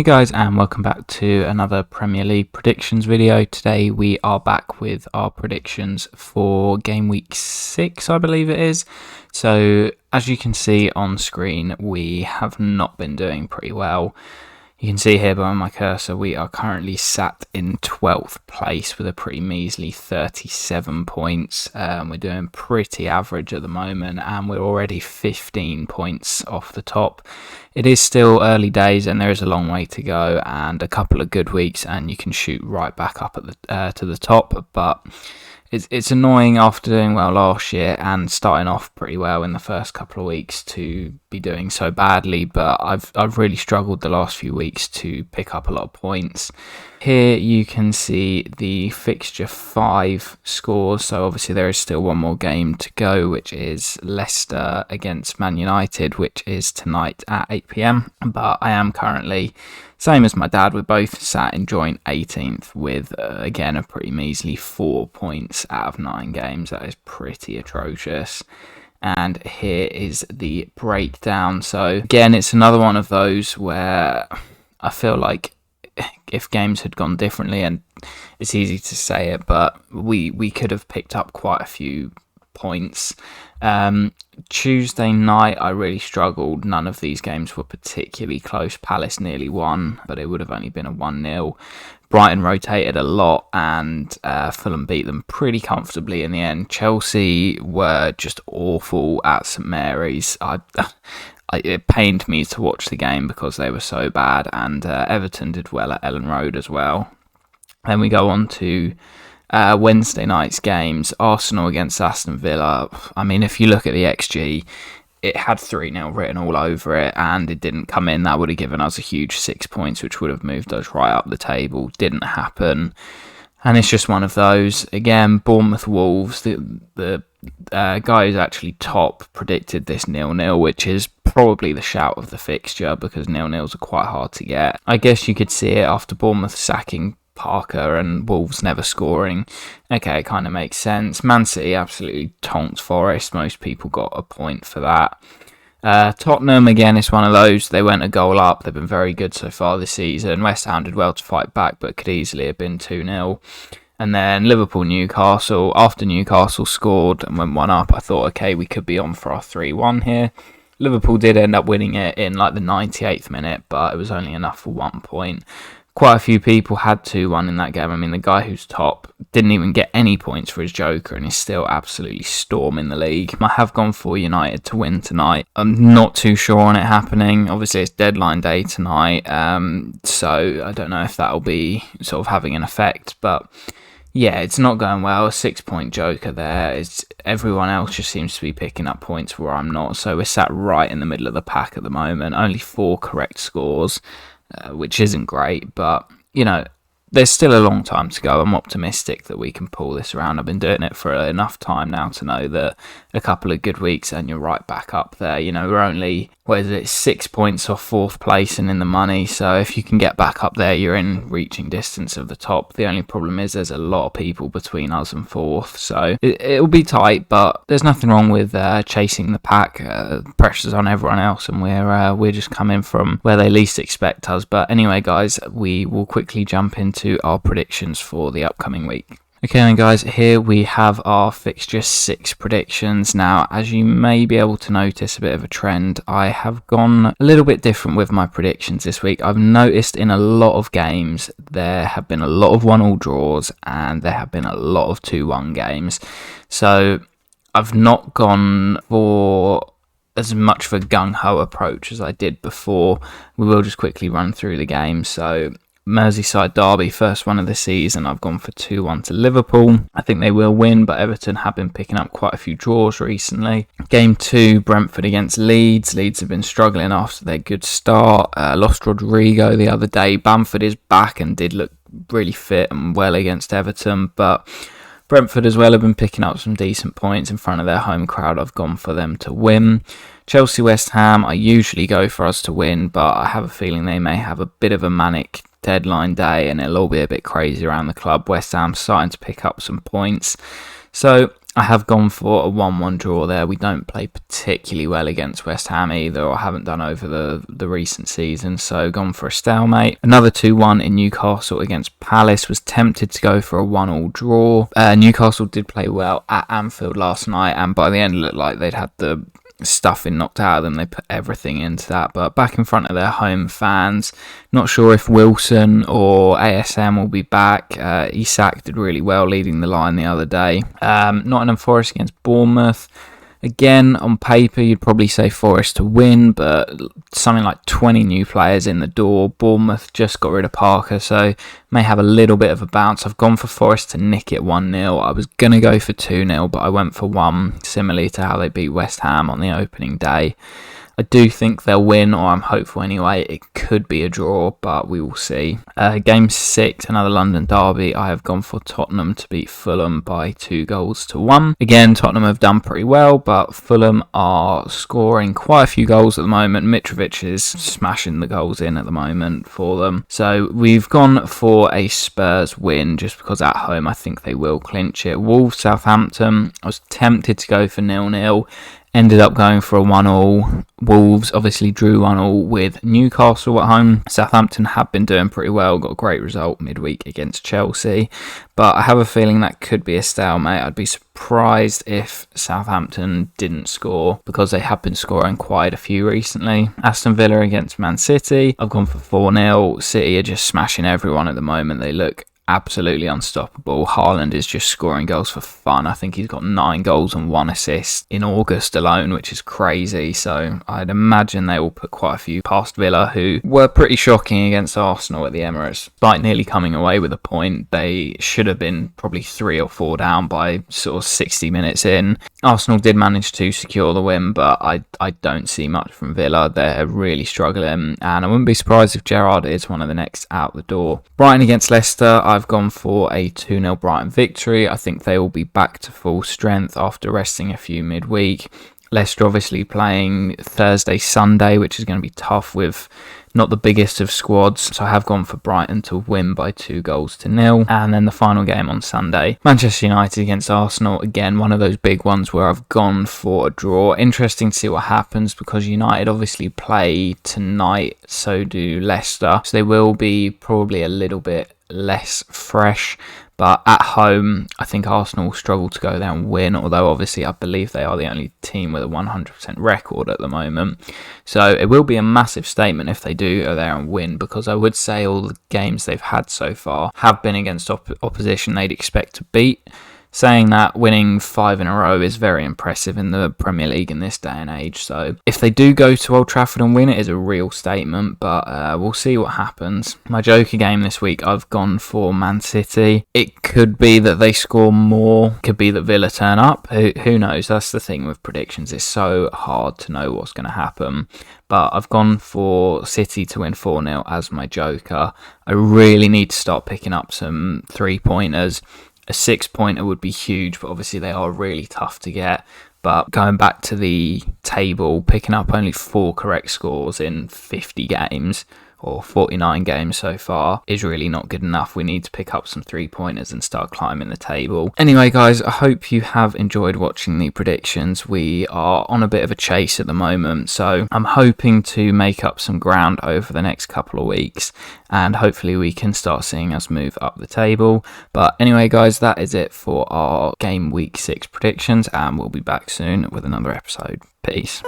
Hey guys, and welcome back to another Premier League predictions video. Today we are back with our predictions for game week 6, I believe it is. So as you can see on screen, we have not been doing pretty well. You can see here by my cursor, we are currently sat in 12th place with a pretty measly 37 points. We're doing pretty average at the moment, and we're already 15 points off the top. It is still early days, and there is a long way to go, and a couple of good weeks, and you can shoot right back up at to the top. But it's annoying after doing well last year and starting off pretty well in the first couple of weeks to be doing so badly. But I've really struggled the last few weeks to pick up a lot of points. Here you can see the fixture 5 scores. So obviously there is still one more game to go, which is Leicester against Man United, which is tonight at 8 PM. But I am currently, same as my dad, we're both sat in joint 18th with, again, a pretty measly 4 points out of 9 games. That is pretty atrocious. And here is the breakdown. So again, it's another one of those where I feel like if games had gone differently, and it's easy to say it, but we could have picked up quite a few points. Tuesday night I really struggled. None of these games were particularly close. Palace nearly won, but it would have only been a 1-0. Brighton rotated a lot, and Fulham beat them pretty comfortably in the end. Chelsea were just awful at St Mary's. It pained me to watch the game because they were so bad, and Everton did well at Ellen Road as well. Then we go on to Wednesday night's games. Arsenal against Aston Villa. I mean, if you look at the XG, it had 3-0 written all over it, and it didn't come in. That would have given us a huge 6 points, which would have moved us right up the table. Didn't happen. And it's just one of those. Again, Bournemouth Wolves, the guy who's actually top predicted this 0-0, which is probably the shout of the fixture because 0-0s are quite hard to get. I guess you could see it after Bournemouth sacking Parker and Wolves never scoring. Okay, it kind of makes sense. Man City absolutely tonked Forest. Most people got a point for that. Tottenham, again, is one of those. They went a goal up. They've been very good so far this season. West Ham did well to fight back, but could easily have been 2-0. And then Liverpool Newcastle. After Newcastle scored and went 1 up, I thought, okay, we could be on for our 3-1 here. Liverpool did end up winning it in like the 98th minute, but it was only enough for 1 point. Quite a few people had 2-1 in that game. I mean, the guy who's top didn't even get any points for his joker and is still absolutely storming the league. I have gone for United to win tonight. I'm not too sure on it happening. Obviously, it's deadline day tonight, so I don't know if that'll be sort of having an effect. But yeah, it's not going well. A 6-point joker there. Everyone else just seems to be picking up points where I'm not. So we're sat right in the middle of the pack at the moment. Only 4 correct scores. Which isn't great, but, you know, there's still a long time to go. I'm optimistic that we can pull this around. I've been doing it for enough time now to know that a couple of good weeks and you're right back up there. You know, we're only, 6 points off 4th place and in the money. So if you can get back up there, you're in reaching distance of the top. The only problem is there's a lot of people between us and 4th. So it'll be tight, but there's nothing wrong with chasing the pack. Pressure's on everyone else, and we're just coming from where they least expect us. But anyway, guys, we will quickly jump into our predictions for the upcoming week. Okay then, guys, here we have our fixture 6 predictions. Now, as you may be able to notice a bit of a trend, I have gone a little bit different with my predictions this week. I've noticed in a lot of games there have been a lot of 1-1 draws, and there have been a lot of 2-1 games. So I've not gone for as much of a gung-ho approach as I did before. We will just quickly run through the games. So Merseyside derby, first one of the season, I've gone for 2-1 to Liverpool. I think they will win, but Everton have been picking up quite a few draws recently. Game 2, Brentford against Leeds. Leeds have been struggling after their good start. Lost Rodrigo the other day. Bamford is back and did look really fit and well against Everton, but Brentford as well have been picking up some decent points in front of their home crowd. I've gone for them to win. Chelsea West Ham, I usually go for us to win, but I have a feeling they may have a bit of a manic deadline day and it'll all be a bit crazy around the club. West Ham starting to pick up some points. So I have gone for a 1-1 draw there. We don't play particularly well against West Ham either, or haven't done over the recent season, so gone for a stalemate. Another 2-1 in Newcastle against Palace. Was tempted to go for a 1-1 draw. Newcastle did play well at Anfield last night, and by the end it looked like they'd had the stuffing knocked out of them. They put everything into that, but back in front of their home fans. Not sure if Wilson or ASM will be back. Isak did really well leading the line the other day. Nottingham Forest against Bournemouth. Again, on paper, you'd probably say Forest to win, but something like 20 new players in the door. Bournemouth just got rid of Parker, so may have a little bit of a bounce. I've gone for Forest to nick it 1-0. I was going to go for 2-0, but I went for 1, similarly to how they beat West Ham on the opening day. I do think they'll win, or I'm hopeful anyway. It could be a draw, but we will see. Game 6, another London derby. I have gone for Tottenham to beat Fulham by 2-1. Again, Tottenham have done pretty well, but Fulham are scoring quite a few goals at the moment. Mitrovic is smashing the goals in at the moment for them. So we've gone for a Spurs win, just because at home I think they will clinch it. Wolves, Southampton. I was tempted to go for 0-0. Ended up going for a 1-1. Wolves obviously drew 1-1 with Newcastle at home. Southampton have been doing pretty well, got a great result midweek against Chelsea. But I have a feeling that could be a stalemate. I'd be surprised if Southampton didn't score, because they have been scoring quite a few recently. Aston Villa against Man City. I've gone for 4-0. City are just smashing everyone at the moment. They look absolutely unstoppable. Haaland is just scoring goals for fun. I think he's got 9 goals and 1 assist in August alone, which is crazy. So I'd imagine they will put quite a few past Villa, who were pretty shocking against Arsenal at the Emirates. Despite nearly coming away with a point, they should have been probably 3 or 4 down by sort of 60 minutes in. Arsenal did manage to secure the win, but I don't see much from Villa. They're really struggling, and I wouldn't be surprised if Gerrard is one of the next out the door. Brighton against Leicester. I've gone for a 2-0 Brighton victory. I think they will be back to full strength after resting a few midweek. Leicester obviously playing Thursday, Sunday, which is going to be tough with not the biggest of squads. So I have gone for Brighton to win by 2-0. And then the final game on Sunday, Manchester United against Arsenal. Again, one of those big ones where I've gone for a draw. Interesting to see what happens, because United obviously play tonight, so do Leicester. So they will be probably a little bit less fresh. But at home, I think Arsenal will struggle to go there and win, although obviously I believe they are the only team with a 100% record at the moment. So it will be a massive statement if they do go there and win, because I would say all the games they've had so far have been against opposition they'd expect to beat. Saying that, winning 5 in a row is very impressive in the Premier League in this day and age. So if they do go to Old Trafford and win, it is a real statement, but we'll see what happens. My Joker game this week, I've gone for Man City. It could be that they score more, could be that Villa turn up. Who knows? That's the thing with predictions. It's so hard to know what's going to happen. But I've gone for City to win 4-0 as my Joker. I really need to start picking up some 3-pointers. A 6-pointer would be huge, but obviously they are really tough to get. But going back to the table, picking up only 4 correct scores in 50 games, or 49 games so far, is really not good enough. We need to pick up some 3-pointers and start climbing the table. Anyway, guys, I hope you have enjoyed watching the predictions. We are on a bit of a chase at the moment, so I'm hoping to make up some ground over the next couple of weeks, and hopefully we can start seeing us move up the table. But anyway, guys, that is it for our game week 6 predictions, and we'll be back soon with another episode. Peace.